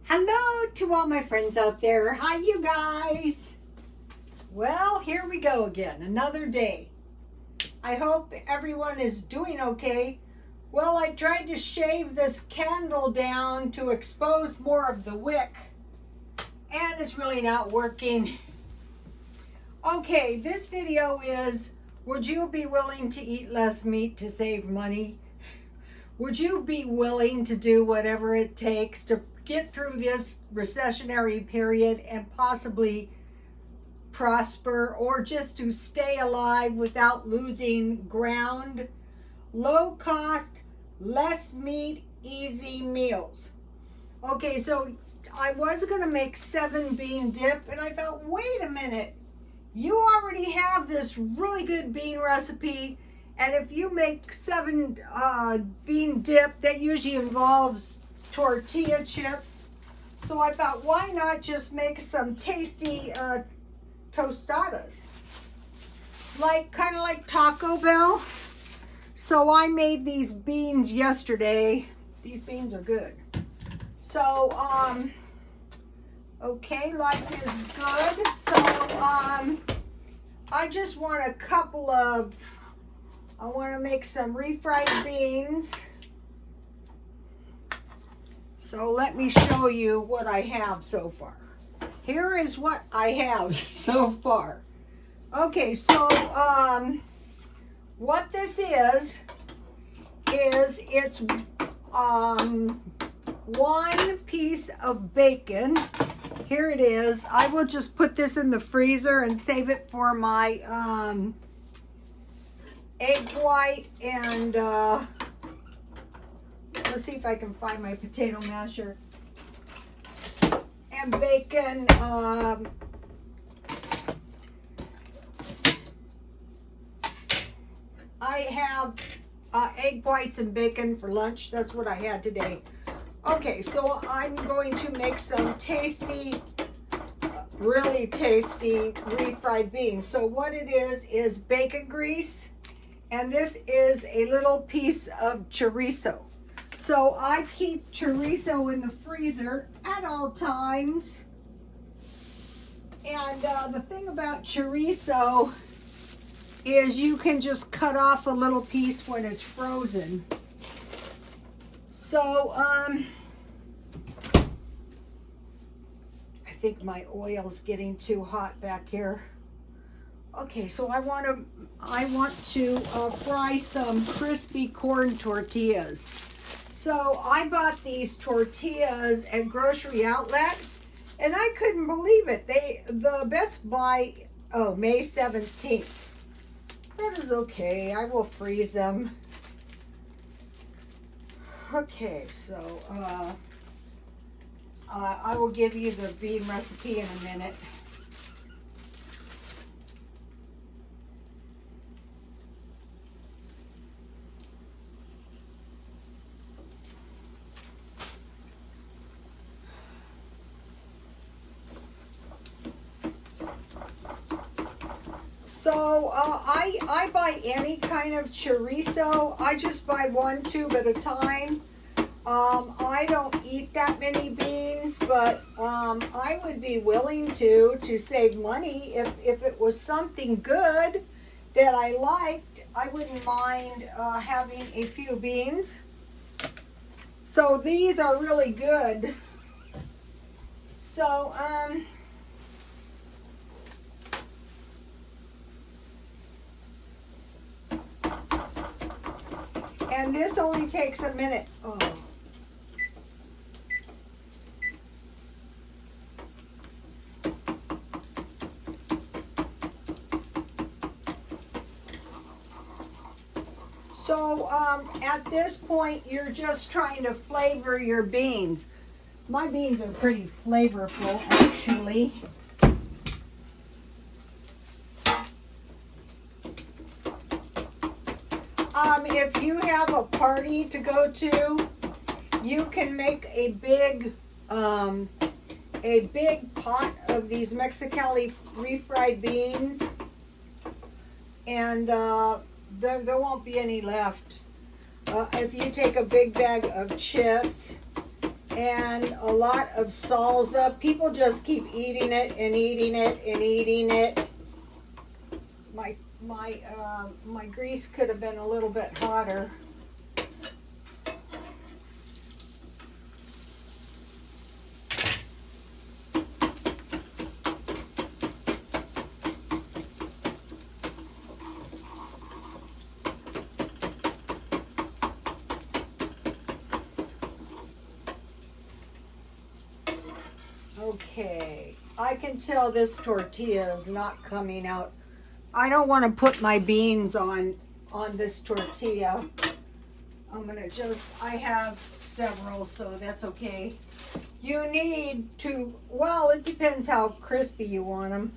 Hello to all my friends out there. Hi, you guys. Well, here we go again, another day. I hope everyone is doing okay. Well, I tried to shave this candle down to expose more of the wick, and it's really not working. Okay, this video is, would you be willing to eat less meat to save money? Would you be willing to do whatever it takes to get through this recessionary period and possibly prosper, or just to stay alive without losing ground? Low cost, less meat, easy meals. Okay, so I was going to make 7-bean dip, and I thought, wait a minute, you already have this really good bean recipe, and if you make 7-bean dip, that usually involves tortilla chips. So I thought, why not just make some tasty tostadas, kind of like Taco Bell. So I made these beans yesterday. These beans are good. So okay, life is good. So I just want I want to make some refried beans. So let me show you what I have so far. Here is what I have so far. Okay, so what this is it's 1 piece of bacon. Here it is. I will just put this in the freezer and save it for my egg white and let's see if I can find my potato masher and bacon. I have egg whites and bacon for lunch. That's what I had today. Okay, so I'm going to make some tasty, really tasty refried beans. So what it is bacon grease, and this is a little piece of chorizo. So I keep chorizo in the freezer at all times. And the thing about chorizo is you can just cut off a little piece when it's frozen. So I think my oil's getting too hot back here. Okay, so I want to fry some crispy corn tortillas. So I bought these tortillas at Grocery Outlet, and I couldn't believe it. The Best Buy, May 17th. That is okay. I will freeze them. Okay, so I will give you the bean recipe in a minute. So I buy any kind of chorizo. I just buy 1 tube at a time. I don't eat that many beans, but I would be willing to save money if it was something good that I liked. I wouldn't mind having a few beans. So these are really good. So and this only takes a minute. Oh. So at this point, you're just trying to flavor your beans. My beans are pretty flavorful, actually. If you have a party to go to, you can make a big pot of these Mexicali refried beans, and there won't be any left. If you take a big bag of chips and a lot of salsa. People just keep eating it and eating it and eating it. My grease could have been a little bit hotter. Okay, I can tell this tortilla is not coming out. I don't want to put my beans on this tortilla. I'm gonna I have several, so that's okay. You need to, well, it depends how crispy you want them.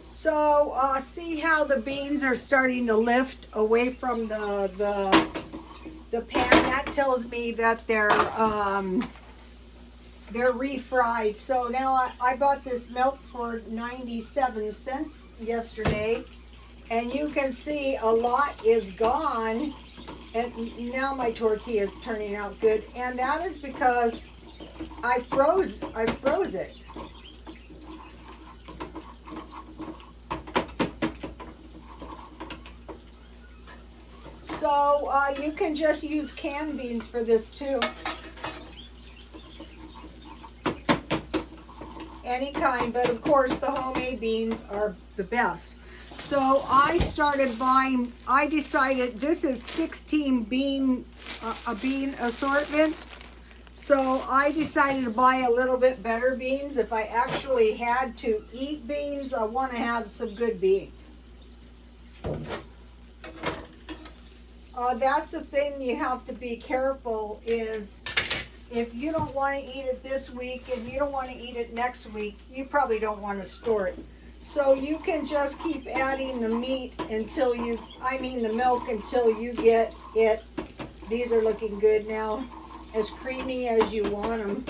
So see how the beans are starting to lift away from the pan? That tells me that they're refried. So now I bought this milk for 97 cents yesterday, and you can see a lot is gone, and now my tortilla is turning out good, and that is because I froze it. So you can just use canned beans for this too. Any kind, but of course the homemade beans are the best. So I started buying, I decided this is 16 bean assortment. So I decided to buy a little bit better beans. If I actually had to eat beans, I want to have some good beans. That's the thing you have to be careful is if you don't want to eat it this week and you don't want to eat it next week, you probably don't want to store it. So you can just keep adding the meat until the milk until you get it. These are looking good now, as creamy as you want them.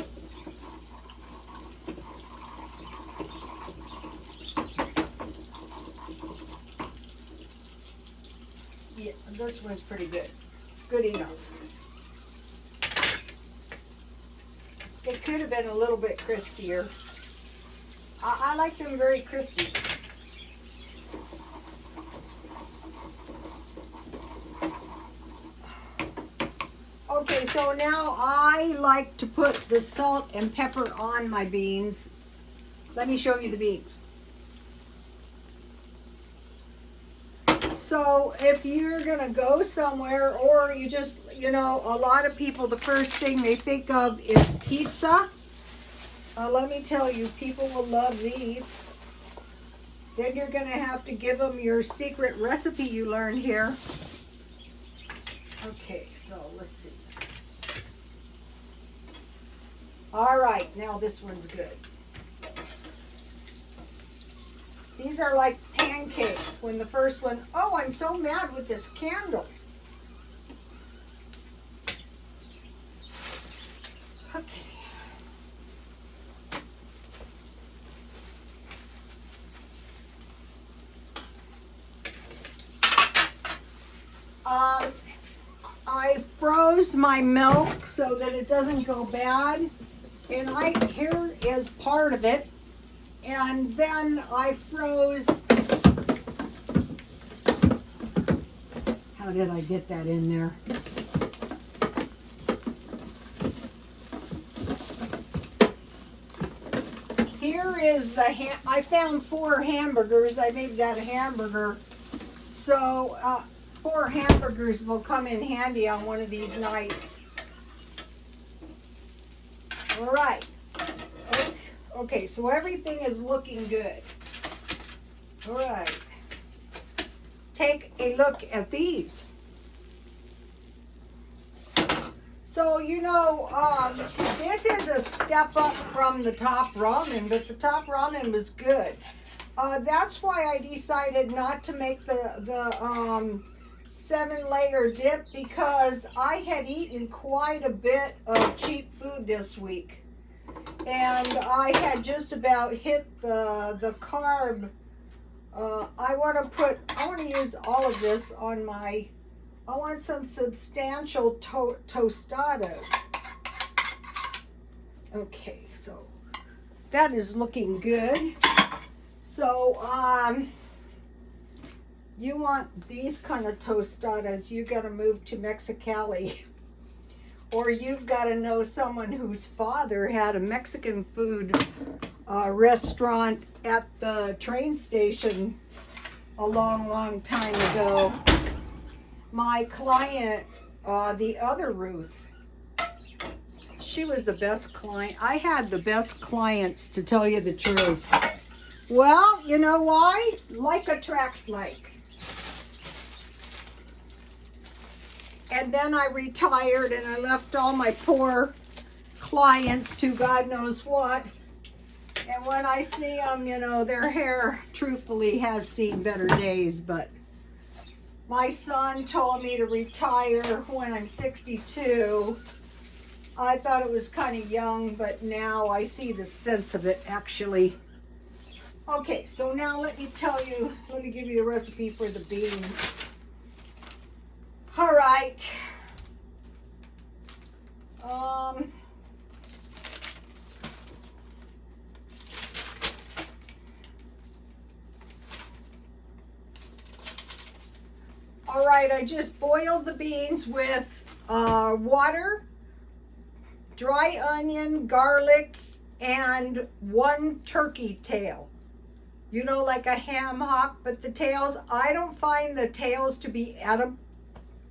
Yeah, this one's pretty good. It's good enough. It could have been a little bit crispier. I like them very crispy. Okay, so now I like to put the salt and pepper on my beans. Let me show you the beans. So if you're gonna go somewhere, or you just, a lot of people, the first thing they think of is pizza. Let me tell you, people will love these. Then you're gonna have to give them your secret recipe you learned here. Okay, so let's see. All right, now this one's good. These are like pancakes. When the first one, oh, I'm so mad with this candle. Okay. I froze my milk so that it doesn't go bad. And here is part of it. And then I froze. How did I get that in there? Here is I found 4 hamburgers. I made that a hamburger. So 4 hamburgers will come in handy on one of these nights. All right. Okay, so everything is looking good. All right. Take a look at these. So, this is a step up from the top ramen, but the top ramen was good. That's why I decided not to make the 7-layer dip, because I had eaten quite a bit of cheap food this week. And I had just about hit the carb I want to use all of this on I want some substantial tostadas. Okay, so that is looking good. So, you want these kind of tostadas, you got to move to Mexicali. Or you've got to know someone whose father had a Mexican food restaurant at the train station a long, long time ago. My client, the other Ruth, she was the best client. I had the best clients, to tell you the truth. Well, you know why? Like attracts like. And then I retired and I left all my poor clients to God knows what. And when I see them, you know, their hair truthfully has seen better days. But my son told me to retire when I'm 62. I thought it was kind of young, but now I see the sense of it, actually. Okay, so now let me give you the recipe for the beans. All right. All right, I just boiled the beans with water, dry onion, garlic, and 1 turkey tail. You know, like a ham hock, but the tails, I don't find the tails to be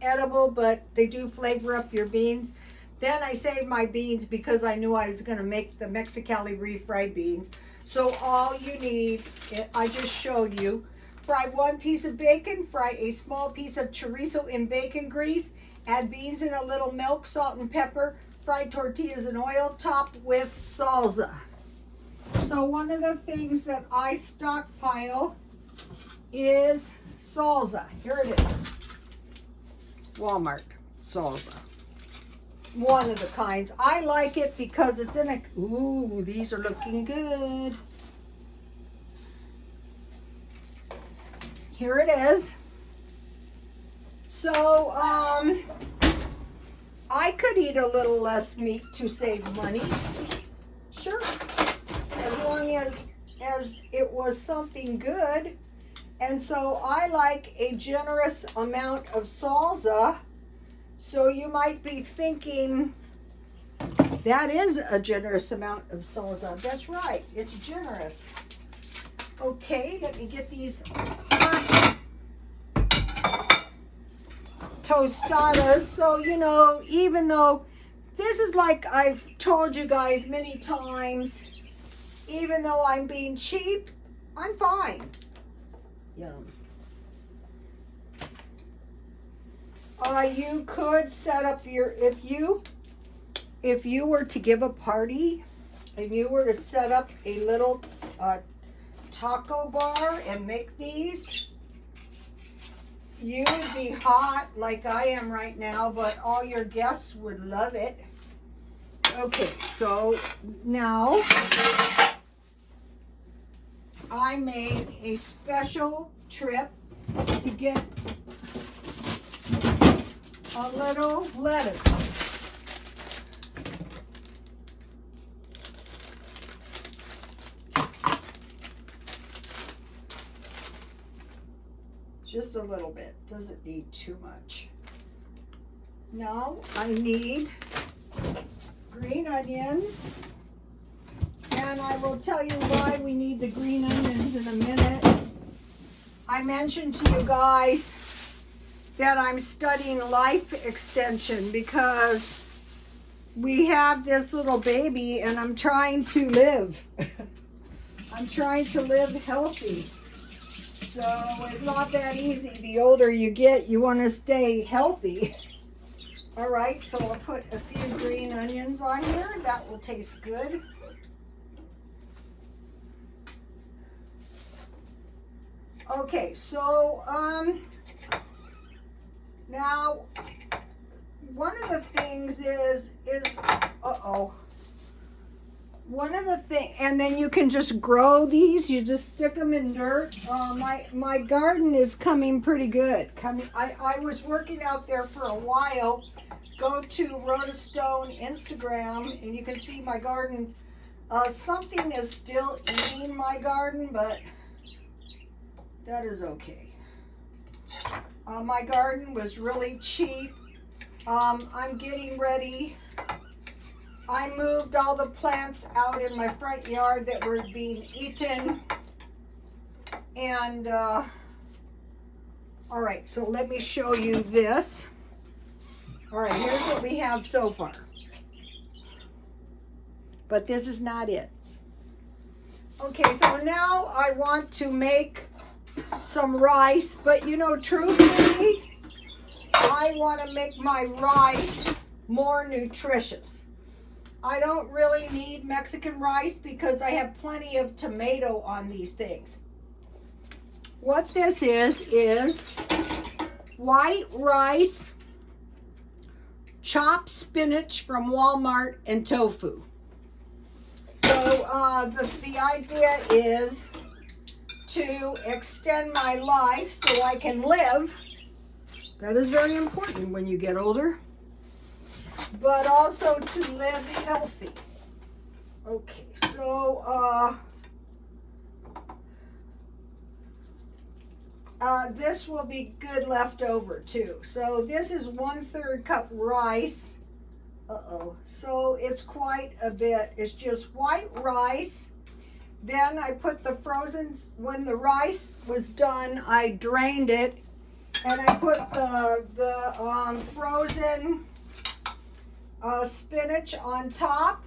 edible, but they do flavor up your beans. Then I saved my beans because I knew I was going to make the Mexicali refried beans. So all you need, I just showed you, fry 1 piece of bacon, fry a small piece of chorizo in bacon grease, add beans in a little milk, salt and pepper, fried tortillas in oil, top with salsa. So one of the things that I stockpile is salsa. Here it is. Walmart salsa. One of the kinds. I like it because it's in a, ooh, these are looking good. Here it is. So, I could eat a little less meat to save money. Sure. As long as it was something good. And so I like a generous amount of salsa. So you might be thinking, that is a generous amount of salsa. That's right, it's generous. Okay, let me get these hot tostadas. So, you know, even though this is, like I've told you guys many times, even though I'm being cheap, I'm fine. Yum. You could set up your, if you were to give a party and you were to set up a little taco bar and make these, you would be hot like I am right now, but all your guests would love it. Okay, so now I made a special trip to get a little lettuce. Just a little bit, doesn't need too much. Now I need green onions, and I will tell you why we need the green onions in a minute. I mentioned to you guys that I'm studying life extension because we have this little baby and I'm trying to live. I'm trying to live healthy. So it's not that easy. The older you get, you want to stay healthy. All right, so I'll put a few green onions on here. That will taste good. Okay, so now one of the things is one of the things, and then you can just grow these. You just stick them in dirt. My garden is coming pretty good. I was working out there for a while. Go to Rhoda Stone Instagram, and you can see my garden. Something is still eating my garden, but that is okay. My garden was really cheap. I'm getting ready. I moved all the plants out in my front yard that were being eaten. And, all right, so let me show you this. All right, here's what we have so far. But this is not it. Okay, so now I want to make some rice, but you know, truthfully, I want to make my rice more nutritious. I don't really need Mexican rice because I have plenty of tomato on these things. What this is white rice, chopped spinach from Walmart, and tofu. So the idea is to extend my life so I can live. That is very important when you get older. But also to live healthy. Okay, so this will be good left over too. So this is 1/3 cup rice. So it's quite a bit. It's just white rice. Then I put the frozen, when the rice was done, I drained it, and I put the frozen spinach on top,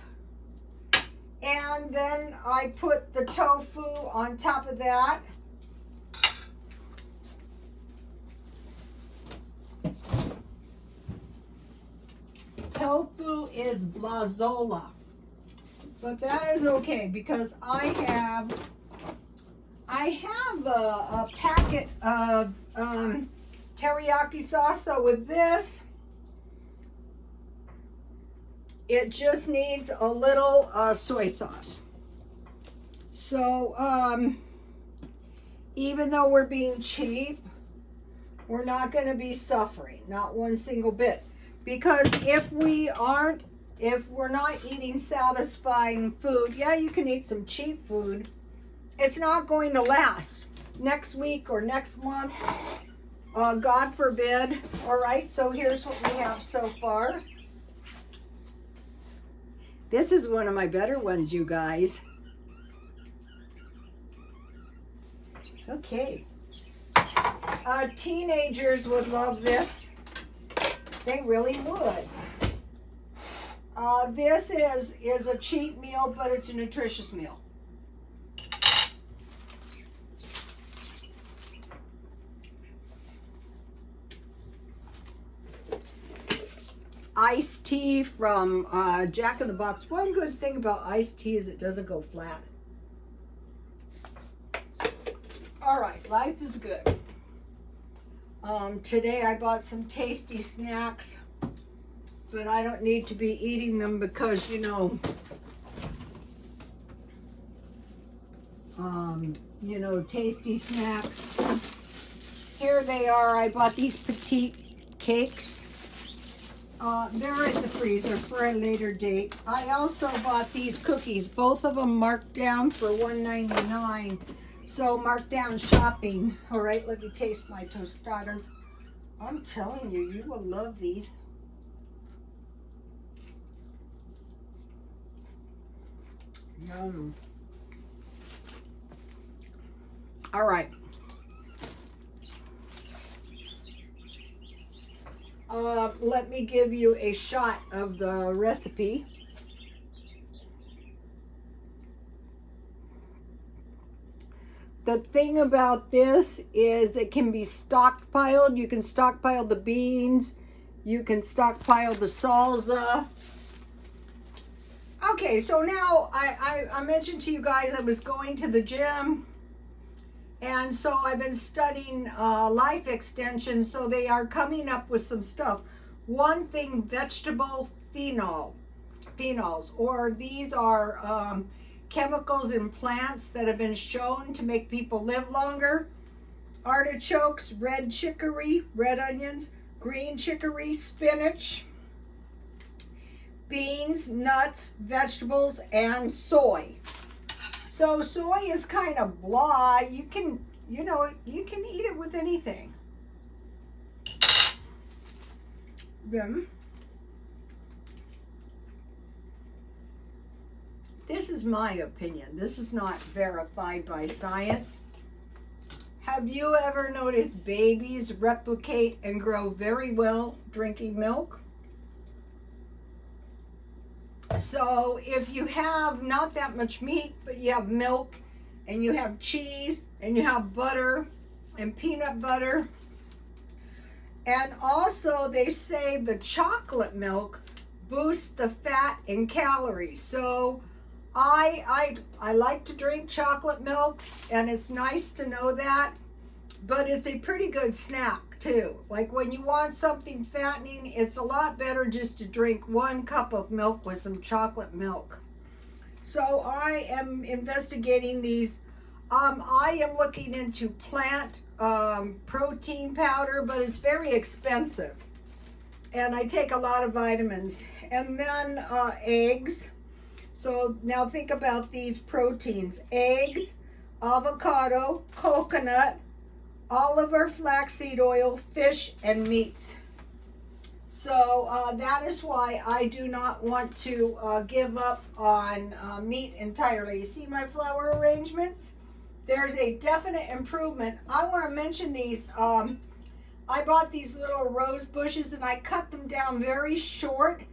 and then I put the tofu on top of that. Tofu is blazola, but that is okay because I have a packet of teriyaki sauce. So with this, it just needs a little soy sauce. So even though we're being cheap, we're not going to be suffering, not one single bit. Because if we're not eating satisfying food, yeah, you can eat some cheap food. It's not going to last next week or next month, God forbid. All right, so here's what we have so far. This is one of my better ones, you guys. Okay. Teenagers would love this. They really would. This is a cheap meal, but it's a nutritious meal. Iced tea from Jack in the Box. One good thing about iced tea is it doesn't go flat. All right, life is good. Today I bought some tasty snacks, but I don't need to be eating them because, you know, tasty snacks. Here they are. I bought these petite cakes. They're in the freezer for a later date. I also bought these cookies, both of them marked down for $1.99. So marked down shopping. All right, let me taste my tostadas. I'm telling you, you will love these. Yum. All right. Let me give you a shot of the recipe. The thing about this is it can be stockpiled. You can stockpile the beans. You can stockpile the salsa. Okay, so now I mentioned to you guys I was going to the gym. And so I've been studying life extension. So they are coming up with some stuff. One thing, vegetable phenol. phenols, or these are chemicals in plants that have been shown to make people live longer. Artichokes, red chicory, red onions, green chicory, spinach, beans, nuts, vegetables, and soy. So soy is kind of blah. You can eat it with anything. Then, this is my opinion. This is not verified by science. Have you ever noticed babies replicate and grow very well drinking milk? So if you have not that much meat, but you have milk, and you have cheese, and you have butter, and peanut butter, and also they say the chocolate milk boosts the fat and calories. So I like to drink chocolate milk, and it's nice to know that, but it's a pretty good snack too. Like when you want something fattening, it's a lot better just to drink 1 cup of milk with some chocolate milk. So I am investigating these. I am looking into plant protein powder, but it's very expensive. And I take a lot of vitamins. And then eggs. So now think about these proteins: eggs, avocado, coconut, olive or flaxseed oil, fish, and meats. So that is why I do not want to give up on meat entirely. You see my flower arrangements? There's a definite improvement. I want to mention these. I bought these little rose bushes and I cut them down very short,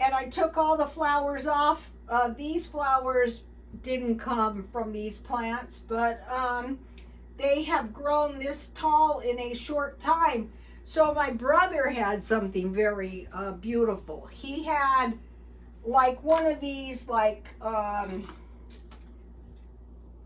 and I took all the flowers off. These flowers didn't come from these plants, but they have grown this tall in a short time. So my brother had something very beautiful. He had like one of these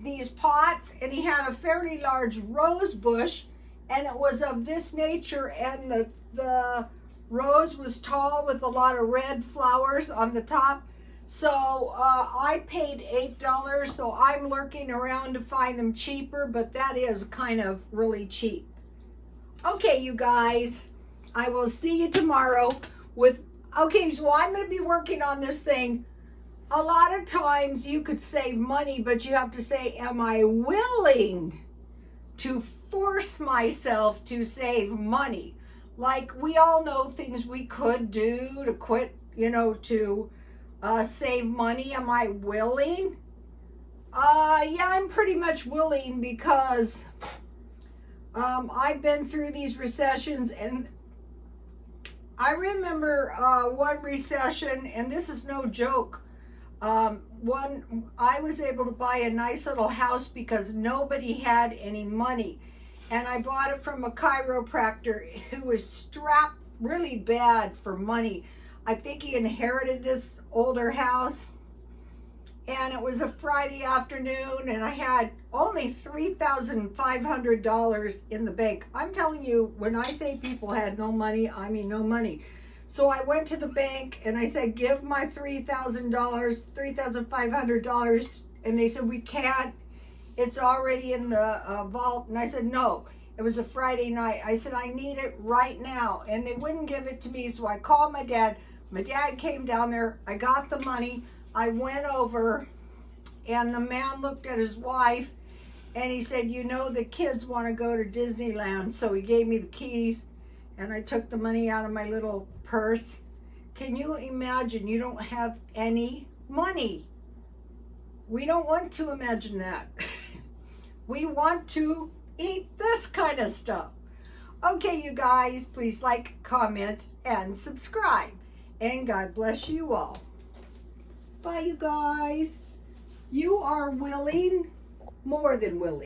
these pots, and he had a fairly large rose bush, and it was of this nature, and the rose was tall with a lot of red flowers on the top. So I paid $8, so I'm lurking around to find them cheaper, but that is kind of really cheap. Okay, you guys, I will see you tomorrow with, okay, so I'm going to be working on this thing. A lot of times you could save money, but you have to say, am I willing to force myself to save money? Like, we all know things we could do to quit, to save money. Am I willing? Yeah, I'm pretty much willing, because I've been through these recessions, and I remember one recession, and this is no joke. I was able to buy a nice little house because nobody had any money, and I bought it from a chiropractor who was strapped really bad for money. I think he inherited this older house, and it was a Friday afternoon, and I had only $3,500 in the bank. I'm telling you, when I say people had no money, I mean no money. So I went to the bank and I said, give my $3,500, and they said, we can't, it's already in the vault. And I said, no, it was a Friday night. I said, I need it right now, and they wouldn't give it to me. So I called my dad. My dad came down there. I got the money. I went over, and the man looked at his wife, and he said, the kids want to go to Disneyland. So he gave me the keys, and I took the money out of my little purse. Can you imagine? You don't have any money. We don't want to imagine that. We want to eat this kind of stuff. Okay, you guys, please like, comment, and subscribe. And God bless you all. Bye, you guys. You are willing, more than willing.